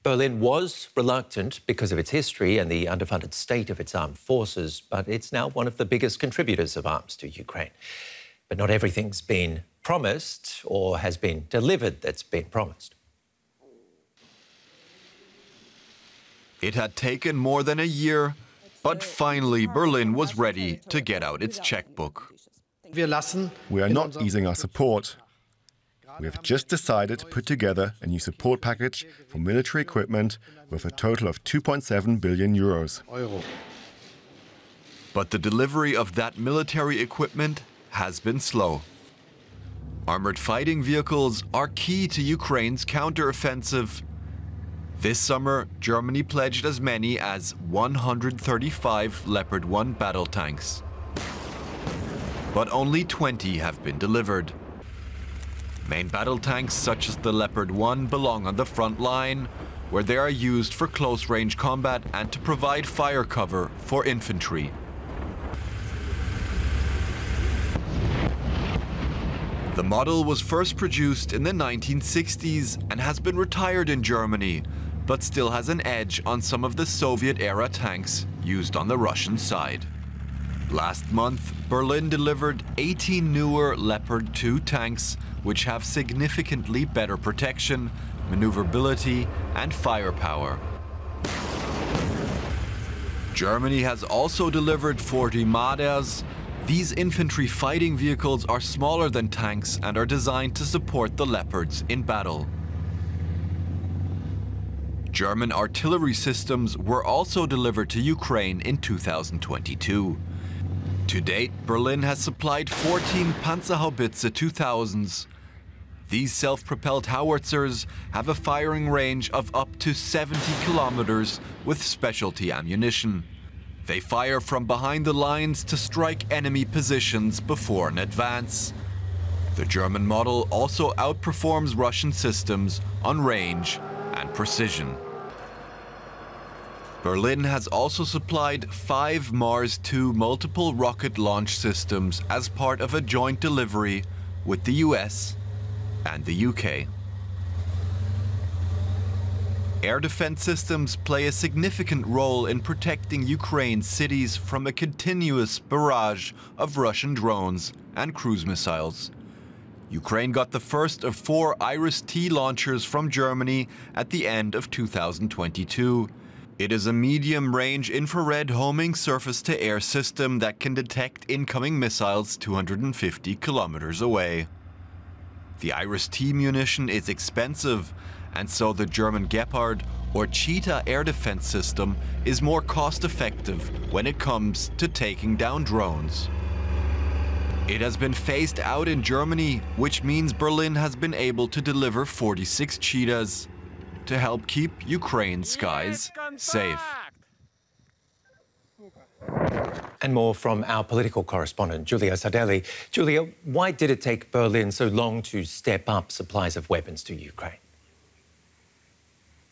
Berlin was reluctant because of its history and the underfunded state of its armed forces, but it's now one of the biggest contributors of arms to Ukraine. But not everything's been promised or has been delivered that's been promised. It had taken more than a year, but finally Berlin was ready to get out its checkbook. We are not easing our support. We have just decided to put together a new support package for military equipment with a total of 2.7 billion euros. But the delivery of that military equipment has been slow. Armored fighting vehicles are key to Ukraine's counteroffensive. This summer, Germany pledged as many as 135 Leopard 1 battle tanks. But only 20 have been delivered. Main battle tanks such as the Leopard 1 belong on the front line, where they are used for close-range combat and to provide fire cover for infantry. The model was first produced in the 1960s and has been retired in Germany, but still has an edge on some of the Soviet-era tanks used on the Russian side. Last month, Berlin delivered 18 newer Leopard 2 tanks, which have significantly better protection, maneuverability and firepower. Germany has also delivered 40 Marders. These infantry fighting vehicles are smaller than tanks and are designed to support the Leopards in battle. German artillery systems were also delivered to Ukraine in 2022. To date, Berlin has supplied 14 Panzerhaubitze 2000s. These self-propelled howitzers have a firing range of up to 70 kilometers with specialty ammunition. They fire from behind the lines to strike enemy positions before an advance. The German model also outperforms Russian systems on range and precision. Berlin has also supplied 5 Mars 2 multiple rocket launch systems as part of a joint delivery with the US and the UK. Air defense systems play a significant role in protecting Ukraine's cities from a continuous barrage of Russian drones and cruise missiles. Ukraine got the first of 4 Iris-T launchers from Germany at the end of 2022. It is a medium-range infrared homing surface-to-air system that can detect incoming missiles 250 kilometers away. The Iris-T munition is expensive, and so the German Gepard or Cheetah air defense system is more cost-effective when it comes to taking down drones. It has been phased out in Germany, which means Berlin has been able to deliver 46 Cheetahs to help keep Ukraine's skies safe. And more from our political correspondent, Giulia Sardelli. Giulia, why did it take Berlin so long to step up supplies of weapons to Ukraine?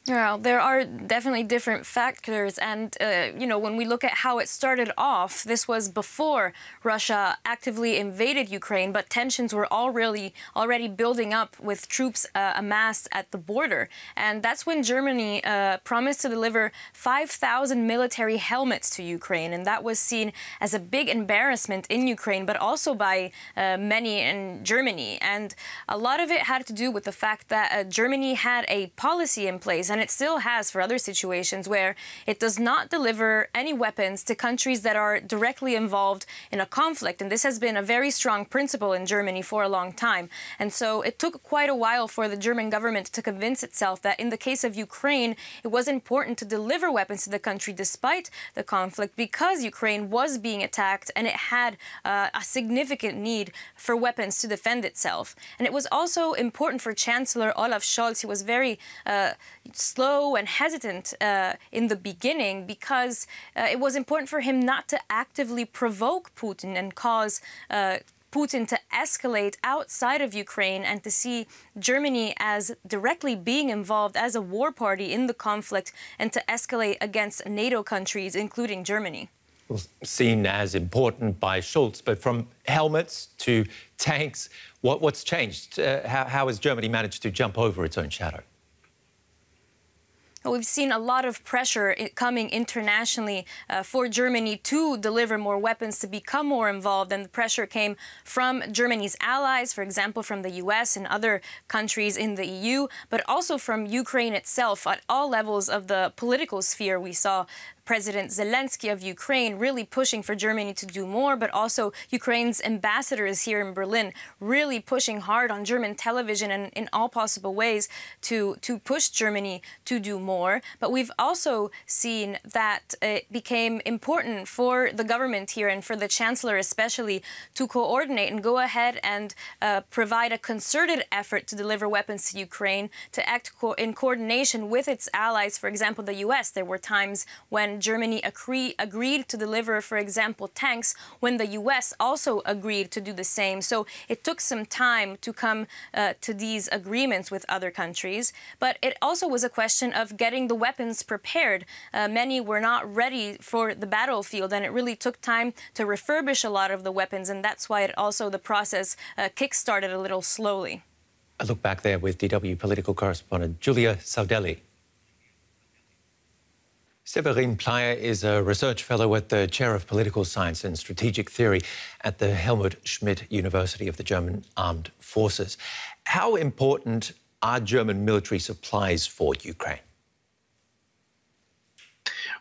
Well, there are definitely different factors. And, when we look at how it started off, this was before Russia actively invaded Ukraine, but tensions were already building up with troops amassed at the border. And that's when Germany promised to deliver 5,000 military helmets to Ukraine. And that was seen as a big embarrassment in Ukraine, but also by many in Germany. And a lot of it had to do with the fact that Germany had a policy in place, and it still has for other situations, where it does not deliver any weapons to countries that are directly involved in a conflict. And this has been a very strong principle in Germany for a long time. And so it took quite a while for the German government to convince itself that in the case of Ukraine, it was important to deliver weapons to the country despite the conflict, because Ukraine was being attacked and it had a significant need for weapons to defend itself. And it was also important for Chancellor Olaf Scholz. He was very slow and hesitant in the beginning, because it was important for him not to actively provoke Putin and cause Putin to escalate outside of Ukraine, and to see Germany as directly being involved as a war party in the conflict and to escalate against NATO countries, including Germany. Well, seen as important by Scholz, but from helmets to tanks, what's changed? How has Germany managed to jump over its own shadow? we've seen a lot of pressure coming internationally for Germany to deliver more weapons, to become more involved. And the pressure came from Germany's allies, for example, from the US and other countries in the EU, but also from Ukraine itself. At all levels of the political sphere, we saw President Zelensky of Ukraine really pushing for Germany to do more, but also Ukraine's ambassadors here in Berlin really pushing hard on German television and in all possible ways to push Germany to do more. But we've also seen that it became important for the government here and for the Chancellor especially to coordinate and go ahead and provide a concerted effort to deliver weapons to Ukraine, to act in coordination with its allies. For example, the US. There were times when Germany agreed to deliver, for example, tanks, when the US also agreed to do the same. So it took some time to come to these agreements with other countries. But it also was a question of getting the weapons prepared. Many were not ready for the battlefield, and it really took time to refurbish a lot of the weapons. And that's why the process kick-started a little slowly. I look back there with DW political correspondent Julia Saudelli. Severin Plyer is a research fellow at the Chair of Political Science and Strategic Theory at the Helmut Schmidt University of the German Armed Forces. How important are German military supplies for Ukraine?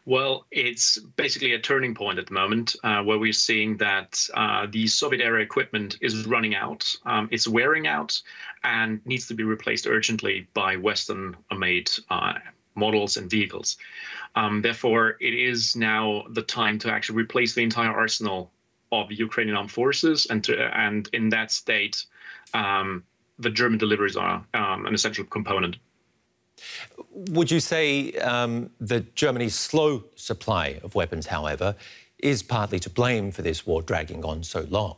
Well, it's basically a turning point at the moment where we're seeing that the Soviet-era equipment is running out, it's wearing out, and needs to be replaced urgently by Western-made models and vehicles. Therefore, it is now the time to actually replace the entire arsenal of the Ukrainian armed forces, and in that state, the German deliveries are an essential component. Would you say that Germany's slow supply of weapons, however, is partly to blame for this war dragging on so long?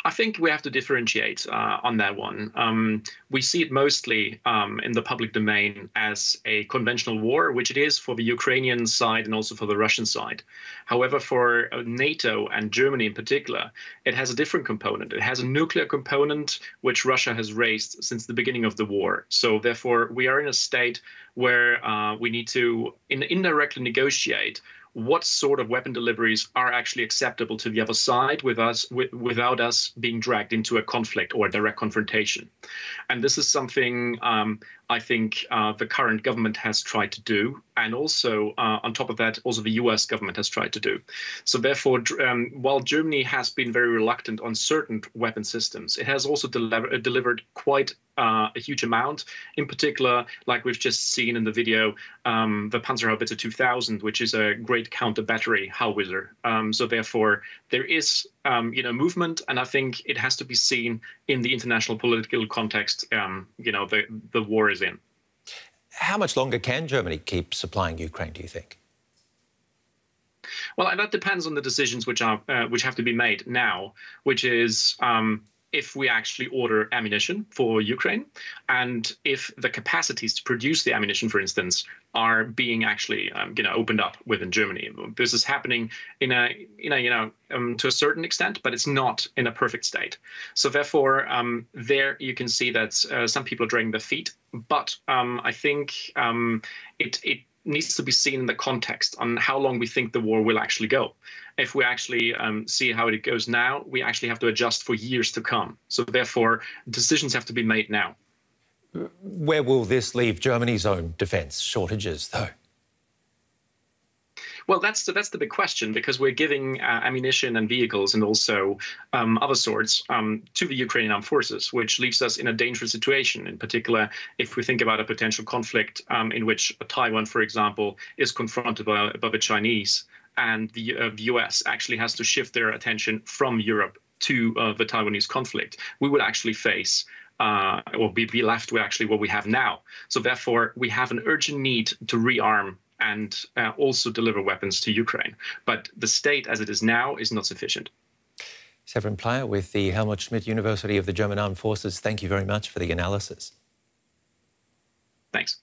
I think we have to differentiate on that one. We see it mostly in the public domain as a conventional war, which it is for the Ukrainian side and also for the Russian side. However, for NATO and Germany in particular, it has a different component. It has a nuclear component, which Russia has raised since the beginning of the war. So therefore, we are in a state where we need to indirectly negotiate what sort of weapon deliveries are actually acceptable to the other side without us being dragged into a conflict or a direct confrontation. And this is something I think the current government has tried to do. And also, on top of that, also the US government has tried to do. So therefore, while Germany has been very reluctant on certain weapon systems, it has also delivered quite a huge amount. In particular, like we've just seen in the video, the Panzerhaubitze 2000, which is a great counter-battery howitzer. So therefore, there is movement, and I think it has to be seen in the international political context. The war is in. How much longer can Germany keep supplying Ukraine, do you think? Well, that depends on the decisions which have to be made now, which is if we actually order ammunition for Ukraine, and if the capacities to produce the ammunition, for instance, are being actually opened up within Germany. This is happening to a certain extent, but it's not in a perfect state. So therefore, there you can see that some people are dragging their feet, but I think it needs to be seen in the context on how long we think the war will actually go. If we actually see how it goes now, we actually have to adjust for years to come. So therefore, decisions have to be made now. Where will this leave Germany's own defence shortages, though? Well, that's the big question, because we're giving ammunition and vehicles and also other sorts to the Ukrainian armed forces, which leaves us in a dangerous situation. In particular, if we think about a potential conflict in which Taiwan, for example, is confronted by the Chinese, and the US actually has to shift their attention from Europe to the Taiwanese conflict, we would actually face or be left with actually what we have now. So therefore, we have an urgent need to rearm and also deliver weapons to Ukraine. But the state as it is now is not sufficient. Severin Plyer with the Helmut Schmidt University of the German Armed Forces, thank you very much for the analysis. Thanks.